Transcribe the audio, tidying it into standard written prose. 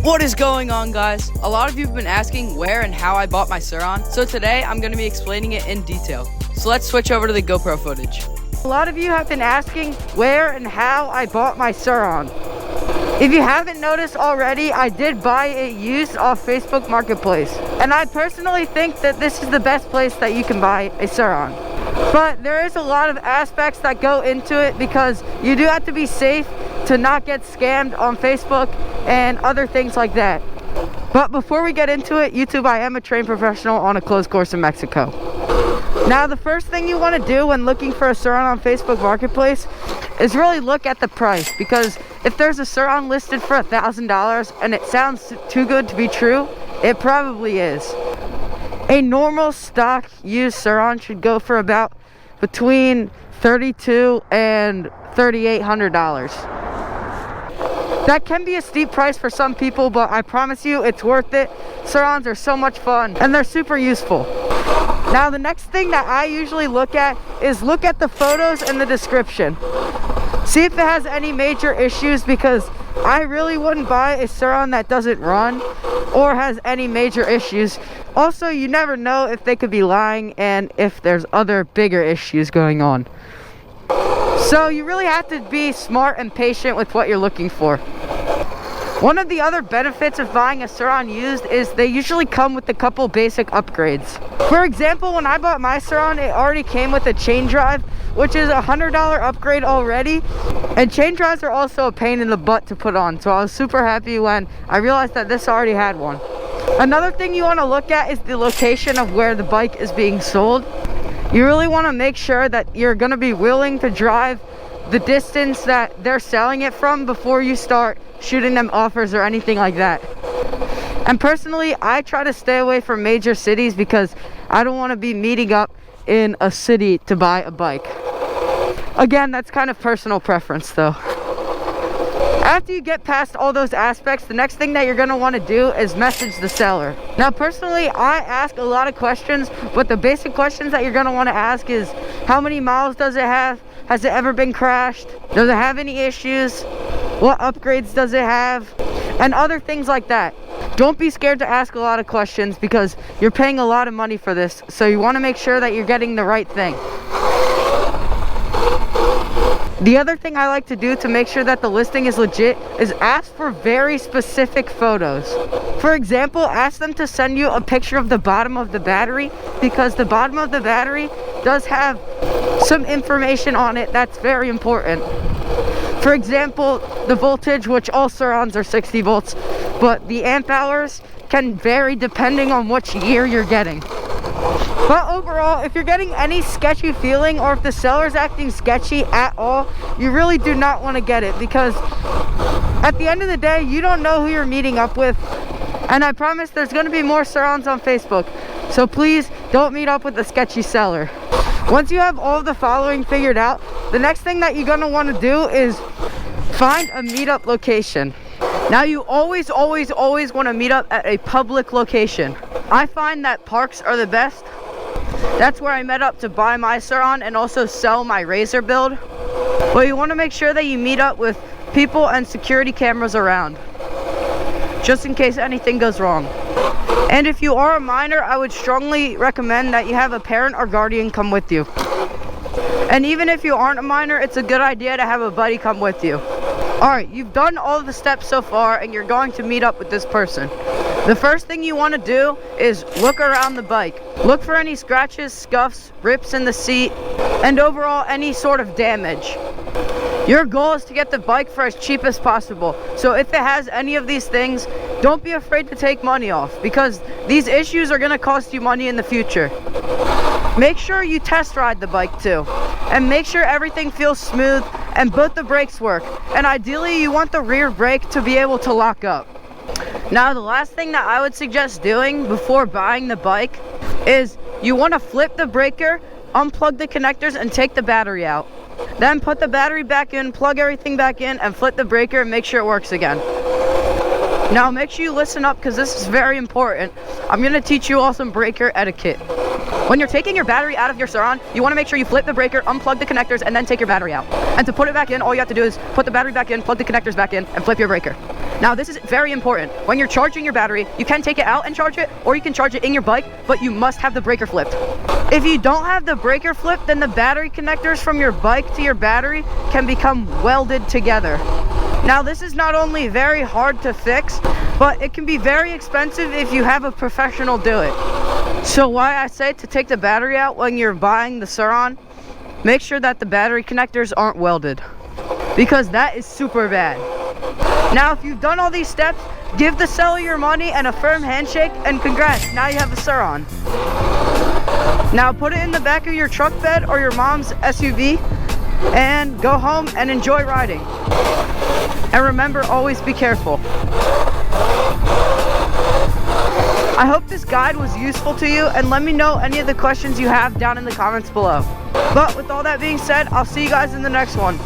What is going on, guys? A lot of you have been asking where and how I bought my Surron, so today I'm going to be explaining it in detail. So let's switch over to the GoPro footage. A lot of you have been asking where and how I bought my Surron. If you haven't noticed already, I did buy it used off Facebook Marketplace. And I personally think that this is the best place that you can buy a Surron. But there is a lot of aspects that go into it because you do have to be safe to not get scammed on Facebook and other things like that. But before we get into it, YouTube, I am a trained professional on a closed course in Mexico. Now, the first thing you want to do when looking for a Surron on Facebook Marketplace is really look at the price, because if there's a Surron listed for $1,000 and it sounds too good to be true, it probably is. A normal stock used Surron should go for about between $3,200 and $3,800. That can be a steep price for some people, but I promise you it's worth it. Surrons are so much fun and they're super useful. Now, the next thing that I usually look at is look at the photos and the description. See if it has any major issues, because I really wouldn't buy a Surron that doesn't run or has any major issues. Also, you never know if they could be lying and if there's other bigger issues going on. So you really have to be smart and patient with what you're looking for. One of the other benefits of buying a Surron used is they usually come with a couple basic upgrades. For example, when I bought my Surron, it already came with a chain drive, which is a $100 upgrade already. And chain drives are also a pain in the butt to put on, so I was super happy when I realized that this already had one. Another thing you want to look at is the location of where the bike is being sold. You really want to make sure that you're going to be willing to drive the distance that they're selling it from before you start shooting them offers or anything like that. And personally, I try to stay away from major cities because I don't want to be meeting up in a city to buy a bike. Again, that's kind of personal preference though. After you get past all those aspects, the next thing that you're going to want to do is message the seller. Now, personally, I ask a lot of questions, but the basic questions that you're going to want to ask is, how many miles does it have? Has it ever been crashed? Does it have any issues? What upgrades does it have? And other things like that. Don't be scared to ask a lot of questions because you're paying a lot of money for this, so you want to make sure that you're getting the right thing. The other thing I like to do to make sure that the listing is legit is ask for very specific photos. For example, ask them to send you a picture of the bottom of the battery, because the bottom of the battery does have some information on it that's very important. For example, the voltage, which all Surrons are 60 volts, but the amp hours can vary depending on which year you're getting. But overall, if you're getting any sketchy feeling or if the seller's acting sketchy at all, you really do not want to get it, because at the end of the day, you don't know who you're meeting up with. And I promise there's going to be more Surrons on Facebook. So please don't meet up with a sketchy seller. Once you have all of the following figured out, the next thing that you're going to want to do is find a meetup location. Now, you always want to meet up at a public location. I find that parks are the best. That's where I met up to buy my Surron and also sell my Razor build. But you want to make sure that you meet up with people and security cameras around, just in case anything goes wrong. And if you are a minor, I would strongly recommend that you have a parent or guardian come with you. And even if you aren't a minor, it's a good idea to have a buddy come with you. Alright, you've done all the steps so far and you're going to meet up with this person. The first thing you want to do is look around the bike. Look for any scratches, scuffs, rips in the seat, and overall any sort of damage. Your goal is to get the bike for as cheap as possible. So if it has any of these things, don't be afraid to take money off, because these issues are going to cost you money in the future. Make sure you test ride the bike too, and make sure everything feels smooth and both the brakes work. And ideally, you want the rear brake to be able to lock up. Now, the last thing that I would suggest doing before buying the bike is you want to flip the breaker, unplug the connectors, and take the battery out. Then put the battery back in, plug everything back in, and flip the breaker and make sure it works again. Now, make sure you listen up, because this is very important. I'm going to teach you all some breaker etiquette. When you're taking your battery out of your Surron, you want to make sure you flip the breaker, unplug the connectors, and then take your battery out. And to put it back in, all you have to do is put the battery back in, plug the connectors back in, and flip your breaker. Now this is very important. When you're charging your battery, you can take it out and charge it, or you can charge it in your bike, but you must have the breaker flipped. If you don't have the breaker flip, then the battery connectors from your bike to your battery can become welded together. Now this is not only very hard to fix, but it can be very expensive if you have a professional do it. So why I say to take the battery out when you're buying the Surron, make sure that the battery connectors aren't welded, because that is super bad. Now if you've done all these steps, give the seller your money and a firm handshake, and congrats, now you have a Surron. Now put it in the back of your truck bed or your mom's SUV and go home and enjoy riding. And remember, always be careful. I hope this guide was useful to you, and let me know any of the questions you have down in the comments below. But with all that being said, I'll see you guys in the next one.